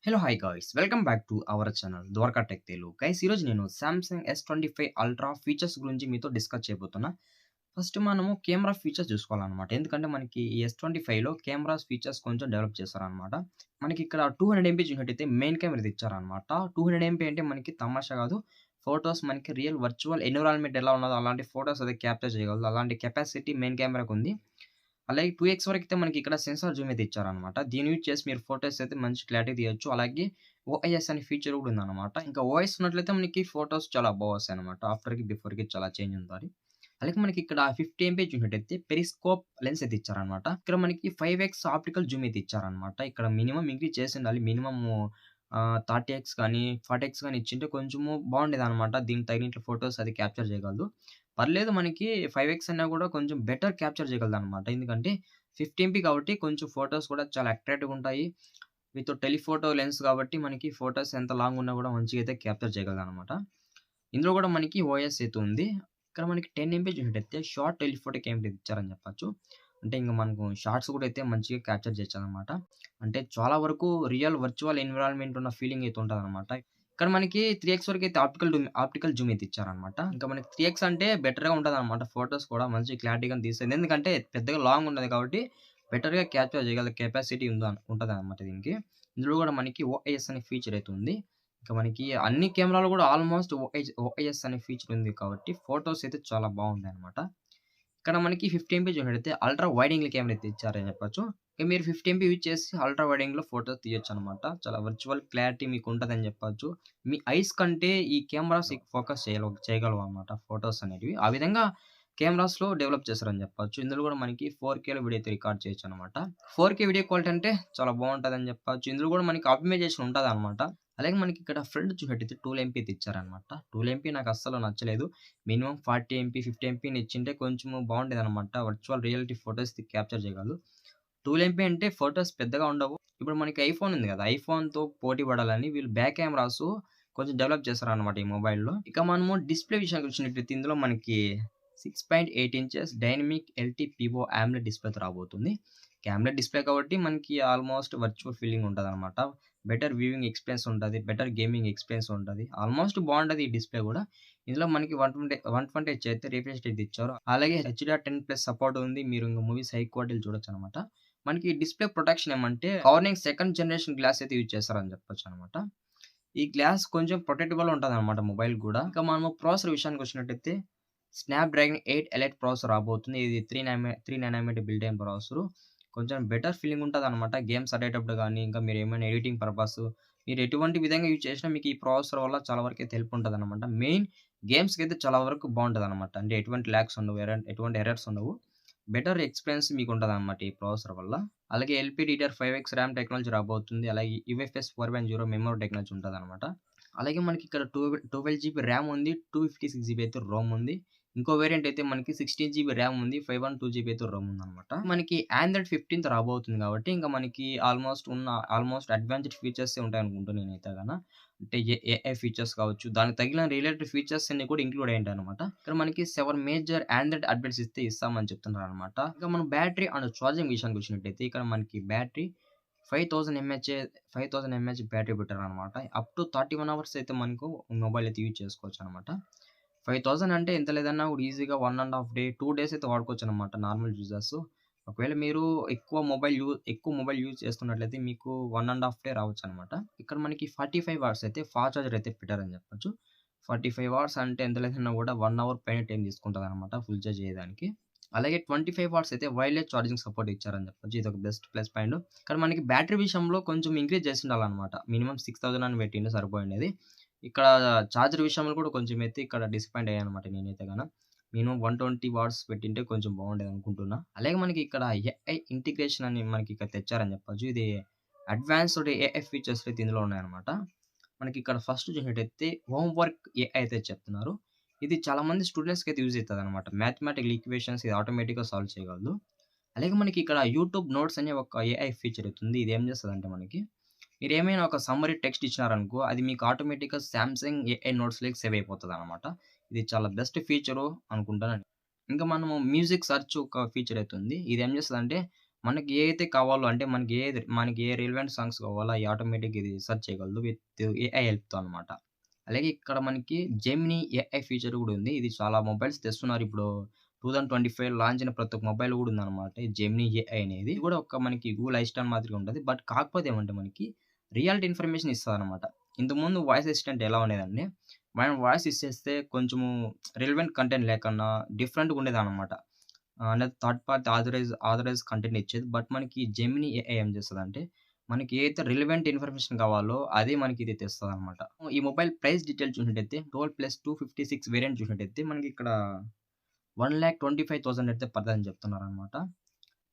Hello hi guys welcome back to our channel Dwaraka tech Telugu guys ఈరోజు నేను Samsung S25 ultra features గురించి మీతో discuss చేయబోతున్నా. ఫస్ట్ మనము కెమెరా ఫీచర్స్ చూసుకోవాలన్నమాట. ఎందుకంటే మనకి ఈ S25లో కెమెరాస్ ఫీచర్స్ కొంచెం డెవలప్ చేశారన్నమాట. మనకి ఇక్కడ 200 ఎంపీ చూసినట్టయితే మెయిన్ కెమెరా ఇది ఇచ్చారన్నమాట. 200 ఎంపీ అంటే మనకి తమాషా కాదు. ఫోటోస్ మనకి రియల్ వర్చువల్ ఎన్విరాన్మెంట్ ఎలా ఉన్నదో అలాంటి ఫోటోస్ అది క్యాప్చర్ చేయగలదు. అలాంటి కెపాసిటీ మెయిన్ కెమెరాకు ఉంది. అలాగే 2x వరకైతే మనకి ఇక్కడ సెన్సార్ జూమ్ అయితే ఇచ్చారనమాట. దీన్ని యూజ్ చేసి మీరు ఫోటోస్ అయితే మంచి క్లారిటీ తీయొచ్చు. అలాగే ఓఐఎస్ అనే ఫీచర్ కూడా ఉందనమాట. ఇంకా ఓఐఎస్ ఉన్నట్లయితే మనకి ఫోటోస్ చాలా వస్తాయన్నమాట. ఆఫ్టర్‌కి, బిఫోర్‌కి చాలా చేంజ్ ఉంటది. అలాగే మనకి ఇక్కడ 50 ఎంపీ చూసినట్టయితే పెరిస్కోప్ లెన్స్ అయితే ఇచ్చారనమాట. ఇక్కడ మనకి 5x ఆప్టికల్ జూమ్ అయితే ఇచ్చారనమాట. ఇక్కడ మినిమమ్ ఇంక్రీజ్ చేసిండాలి. మినిమమ్ 30x కానీ, 40x కానీ ఇచ్చింటే కొంచెము బాగుండేదనమాట. దీనికి తగినట్లు ఫోటోస్ అది క్యాప్చర్ చేయగలదు. పర్లేదు మనకి 5x అన్నా కూడా కొంచెం బెటర్ క్యాప్చర్ చేయగలదనమాట. ఎందుకంటే 50 ఎంపీ కాబట్టి కొంచెం ఫోటోస్ కూడా చాలా అట్రాక్టివ్‌గా ఉంటాయి. విత్ టెలిఫోటో లెన్స్ కాబట్టి మనకి ఫోటోస్ ఎంత లాంగ్ ఉన్నా కూడా మంచిగా అయితే క్యాప్చర్ చేయగలదనమాట. ఇందులో కూడా మనకి ఓఎస్ అయితే ఉంది. ఇక్కడ మనకి 10 ఎంపీ చూసినట్టయితే షార్ట్ టెలిఫోటో కెమెరా ఇచ్చారని చెప్పొచ్చు. అంటే ఇంక మనకు షార్ట్స్ కూడా అయితే మంచిగా క్యాప్చర్ చేయొచ్చనమాట. అంటే చాలా వరకు రియల్ వర్చువల్ ఎన్విరాన్మెంట్ ఉన్న ఫీలింగ్ అయితే ఉంటదనమాట. ఇక్కడ మనకి 3x వరకైతే ఆప్టికల్ జూమ్ అయితే ఇచ్చారనమాట. ఇంకా మనకి 3x అంటే బెటర్‌గా ఉంటదనమాట. ఫోటోస్ కూడా మంచి క్లారిటీగానే తీస్తది. ఎందుకంటే పెద్దగా లాంగ్ ఉండదు కాబట్టి బెటర్‌గా క్యాప్చర్ చేయగల కెపాసిటీ ఉంటదనమాట దీనికి. ఇందులో కూడా మనకి ఓఐఎస్ అనే ఫీచర్ అయితే ఉంది. ఇంకా మనకి అన్ని కెమెరాలు కూడా ఆల్‌మోస్ట్ ఓఐఎస్ అనే ఫీచర్ ఉంది కాబట్టి ఫోటోస్ అయితే చాలా బాగుంటాయన్నమాట. ఇక్కడ మనకి 50 ఎంపీ చూసినట్టయితే అల్ట్రా వైడ్ యాంగిల్ కెమెరా అయితే ఇచ్చారని చెప్పొచ్చు. ఇక మీరు 50 ఎంపీ యూజ్ చేసి అల్ట్రా వైడ్ యాంగిల్‌లో ఫోటోస్ తీయొచ్చనమాట. చాలా వర్చువల్ క్లారిటీ మీకు ఉంటదని చెప్పొచ్చు. మీ ఐస్ కంటే ఈ కెమెరాస్ ఫోకస్ చేయగలవన్నమాట ఫోటోస్ అనేటివి. ఆ విధంగా కెమెరాస్‌లో డెవలప్ చేశారని చెప్పొచ్చు. ఇందులో కూడా మనకి 4Kలో వీడియో అయితే రికార్డ్ చేయొచ్చనమాట. 4K వీడియో క్వాలిటీ అంటే చాలా బాగుంటదని చెప్పొచ్చు. ఇందులో కూడా మనకి ఆప్టిమైజేషన్ ఉంటదనమాట. అలాగే మనకి ఇక్కడ ఫ్రంట్ చూసినట్టయితే 12 ఎంపీ అయితే ఇచ్చారనమాట. 12 ఎంపీ నాకు అస్సలు నచ్చలేదు. మినిమమ్ 40 ఎంపీ, 50 ఎంపీని ఇచ్చింటే కొంచెం బాగుండేదనమాట. వర్చువల్ రియాలిటీ ఫోటోస్ క్యాప్చర్ చేయగలదు. 12 ఎంపీ అంటే ఫోటోస్ పెద్దగా ఉండవు. ఇప్పుడు మనకి ఐఫోన్ ఉంది కదా! ఐఫోన్‌తో పోటీ పడాలని వీళ్ళు బ్యాక్ కెమెరాస్ కొంచెం డెవలప్ చేశారనమాట ఈ మొబైల్‌లో. ఇక మనము డిస్‌ప్లే విషయానికి వచ్చినట్టయితే ఇందులో మనకి 6.8 ఇంచెస్ డైనమిక్ ఎల్‌టిపిఓ AMOLED డిస్‌ప్లేతో రాబోతుంది. AMOLED డిస్‌ప్లే కాబట్టి మనకి ఆల్‌మోస్ట్ వర్చువల్ ఫీలింగ్ ఉంటదనమాట. బెటర్ వ్యూయింగ్ ఎక్స్‌పీరియన్స్ ఉంటది. బెటర్ గేమింగ్ ఎక్స్‌పీరియన్స్ ఉంటది. ఆల్‌మోస్ట్ బావుంటది ఈ డిస్‌ప్లే గూడా. ఇందులో మనకి 120 హెచ్ అయితే రిఫ్రెష్ రేట్ ఇచ్చారు. అలాగే HDR10+ సపోర్ట్ ఉంది. మీరు ఇంక మూవీస్ హై క్వాలిటీలో చూడొచ్చనమాట. మనకి డిస్‌ప్లే ప్రొటెక్షన్ ఏమంటే కార్నింగ్ సెకండ్ జనరేషన్ గ్లాస్ అయితే యూజ్ చేస్తారని చెప్పొచ్చనమాట. ఈ గ్లాస్ కొంచెం ప్రొటెక్టబుల్ ఉంటదనమాట మొబైల్ గూడా. ఇంకా మనము ప్రాసెసర్ విషయానికొచ్చినట్టయితే స్నాప్‌డ్రాగన్ 8 ఎలైట్ ప్రాసెసర్ రాబోతుంది. ఇది 3 నానోమీటర్ బిల్ట్ అయిన ప్రాసెసరు. కొంచెం బెటర్ ఫీలింగ్ ఉంటదనమాట. గేమ్స్ ఆడేటప్పుడు గానీ, ఇంకా మీరేమైనా ఎడిటింగ్ పర్పస్ మీరు ఎటువంటి విధంగా యూజ్ చేసినా మీకు ఈ ప్రాసెసర్ వల్ల చాలా వరకైతే హెల్ప్ ఉంటదనమాట. మెయిన్ గేమ్స్‌కైతే చాలా వరకు బావుంటదనమాట. అంటే ఎటువంటి లాగ్స్ ఉండవు. ఎటువంటి ఎర్రర్స్ ఉండవు. బెటర్ ఎక్స్‌పీరియన్స్ మీకుంటదనమాట ఈ ప్రాసెసర్ వల్ల. అలాగే LPDDR5X ర్యామ్ టెక్నాలజీ రాబోతుంది. అలాగే UFS 4.0 మెమరీ టెక్నాలజీ ఉంటదనమాట. అలాగే మనకి ఇక్కడ 12 జీబీ ర్యామ్ ఉంది. 256 జీబీ అయితే రోమ్ ఉంది. ఇంకో వేరియంట్ అయితే మనకి 16 జీబీ ర్యామ్ ఉంది. 512 జీబీ అయితే రోమ్ ఉందనమాట. మనకి ఆండ్రాయిడ్ 15 రాబోతుంది కాబట్టి ఇంకా మనకి ఆల్మోస్ట్ అడ్వాన్స్డ్ ఫీచర్సే ఉంటాయనుకుంటా నేనైతే గన. అంటే ఏఐ ఫీచర్స్ కావచ్చు. దానికి తగిలిన రిలేటెడ్ ఫీచర్స్ అన్నీ కూడా ఇంక్లూడ్ అయ్యుంటాయనమాట. ఇక్కడ మనకి 7 మేజర్ ఆండ్రాయిడ్ అప్డేట్స్ ఇస్తామని చెప్తున్నారనమాట. ఇంకా మనం బ్యాటరీ అండ్ ఛార్జింగ్ విషయానికి వచ్చినట్టయితే ఇక్కడ మనకి బ్యాటరీ 5000 ఎంఏహెచ్ బ్యాటరీ పెట్టారనమాట. అప్ టు 31 అవర్స్ అయితే మనకు మొబైల్ అయితే యూజ్ చేసుకోవచ్చనమాట. 5000 అంటే ఎంత లేదన్నా కూడా ఈజీగా 1 ½ డే, 2 డేస్ అయితే వాడుకోవచ్చనమాట నార్మల్ యూజర్స్. ఒకవేళ మీరు ఎక్కువ మొబైల్ యూజ్ చేస్తున్నట్లయితే మీకు 1 ½ డే రావచ్చనమాట. ఇక్కడ మనకి 45 వాట్స్ అయితే ఫాస్ట్ చార్జర్ అయితే పెట్టారని చెప్పొచ్చు. 45 వాట్స్ అంటే ఎంత లేదన్నా కూడా 1 అవర్ పైన టైం తీసుకుంటదనమాట ఫుల్ చార్జ్ చేయడానికి. అలాగే 25 వాట్స్ అయితే వైర్లెస్ ఛార్జింగ్ సపోర్ట్ ఇచ్చారని చెప్పొచ్చు. ఇదొక బెస్ట్ ప్లస్ పాయింట్. కానీ మనకి బ్యాటరీ విషయంలో కొంచెం ఇంక్రీజ్ చేసిండాలనమాట. మినిమమ్ 6000 అని పెట్టిండు సరిపోయిండేది. ఇక్కడ చార్జర్ విషయంలో కూడా కొంచెం అయితే ఇక్కడ డిసప్పాయింట్ అయ్యాననమాట నేనైతే గన. మినిమమ్ 120 వాట్స్ పెట్టింటే కొంచెం బాగుండేదనుకుంటున్నా. అలాగే మనకి ఇక్కడ ఏఐ ఇంటిగ్రేషన్ అని మనకి ఇక్కడ తెచ్చారని చెప్పొచ్చు. ఇది అడ్వాన్స్డ్ ఏఐ ఫీచర్స్ అయితే ఇందులో ఉన్నాయన్నమాట. మనకి ఇక్కడ ఫస్ట్ చూసినట్టయితే హోమ్ వర్క్ ఏఐ అయితే చెప్తున్నారు. ఇది చాలా మంది స్టూడెంట్స్‌కి అయితే యూజ్ అయితదనమాట. మ్యాథమెటికల్ ఈక్వేషన్స్ ఇది ఆటోమేటిక్‌గా సాల్వ్ చేయగలదు. అలాగే మనకి ఇక్కడ యూట్యూబ్ నోట్స్ అనే ఒక ఏఐ ఫీచర్ అయితే ఉంది. ఇది ఏం చేస్తదంటే మనకి మీరేమైనా ఒక సమ్మరీ టెక్స్ట్ ఇచ్చినారనుకో అది మీకు ఆటోమేటిక్‌గా సామ్‌సంగ్ ఏఐ నోట్స్‌లోకి సేవ్ అయిపోతదనమాట. ఇది చాలా బెస్ట్ ఫీచరు అనుకుంటాను. ఇంకా మనము మ్యూజిక్ సెర్చ్ ఒక ఫీచర్ అయితే ఉంది. ఇది ఏం చేస్తదంటే మనకి ఏదైతే కావాలో అంటే మనకి ఏ రిలవెంట్ సాంగ్స్ కావాలో అయి ఆటోమేటిక్‌గా ఇది సెర్చ్ చేయగలదు విత్ ఏఐ హెల్ప్‌తో అనమాట. అలాగే ఇక్కడ మనకి జెమినీ ఏఐ ఫీచర్ గూడా ఉంది. ఇది చాలా మొబైల్స్ తెస్తున్నారు ఇప్పుడు. 2025 లాంచ్ అయిన ప్రతి ఒక్క మొబైల్ గూడా ఉందనమాట. ఈ జెమినీ ఏఐ అనేది. ఇది గూడా ఒక మనకి గూగుల్ అసిస్టెంట్ మాదిరిగా ఉంటది. బట్ కాకపోతే ఏమంటే మనకి రియాలిటీ ఇన్ఫర్మేషన్ ఇస్తదనమాట. ఇంతకుముందు వాయిస్ అసిస్టెంట్ ఎలా ఉండేదంటే, మనం వాయిస్ ఇచ్చేస్తే కొంచెము రిలవెంట్ కంటెంట్ లేకన్నా డిఫరెంట్‌గా ఉండేదనమాట. అనేది థర్డ్ పార్టీ ఆథరైజ్ కంటెంట్ ఇచ్చేది. బట్ మనకి జెమినీ ఏఐ ఏం చేస్తదంటే, మనకి ఏదైతే రిలవెంట్ ఇన్ఫర్మేషన్ కావాలో అదే మనకి ఇది తెస్తదనమాట. ఈ మొబైల్ ప్రైస్ డీటెయిల్స్ చూసినట్టయితే 12+256 వేరియంట్ చూసినట్టయితే మనకిక్కడ 1,25,000 అయితే పడతదని చెప్తున్నారనమాట.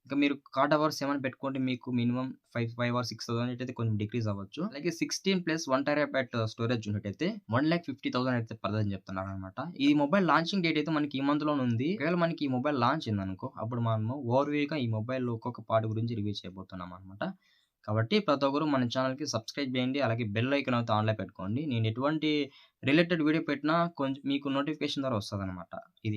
ఇంకా మీరు కార్డ్ అవర్స్ ఏమైనా పెట్టుకుంటే మీకు మినిమమ్ 5 ఆర్ 6,000 అయితే కొంచెం డిక్రీజ్ అవ్వచ్చు. అలాగే 16+1 టెరాబైట్ స్టోరేజ్ చూసినట్టయితే 1,50,000 అయితే పడతదని చెప్తున్నారనమాట. ఈ మొబైల్ లాంచింగ్ డేట్ అయితే మనకి ఈ మంత్‌లోనే ఉంది. ఒకవేళ మనకి ఈ మొబైల్ లాంచ్ అయిందనుకో, అప్పుడు మనము ఓవర్‌వ్యూగా ఈ మొబైల్ ఒక్కొక్క పార్ట్ గురించి రివ్యూ చేయబోతున్నామనమాట. కాబట్టి ప్రతి ఒక్కరు మన ఛానెల్‌కి సబ్స్క్రైబ్ చేయండి. అలాగే బెల్ ఐకాన్ అయితే ఆన్‌లో పెట్టుకోండి. నేను ఎటువంటి రిలేటెడ్ వీడియో పెట్టినా కొంచెం మీకు నోటిఫికేషన్ ద్వారా వస్తదనమాట. ఇది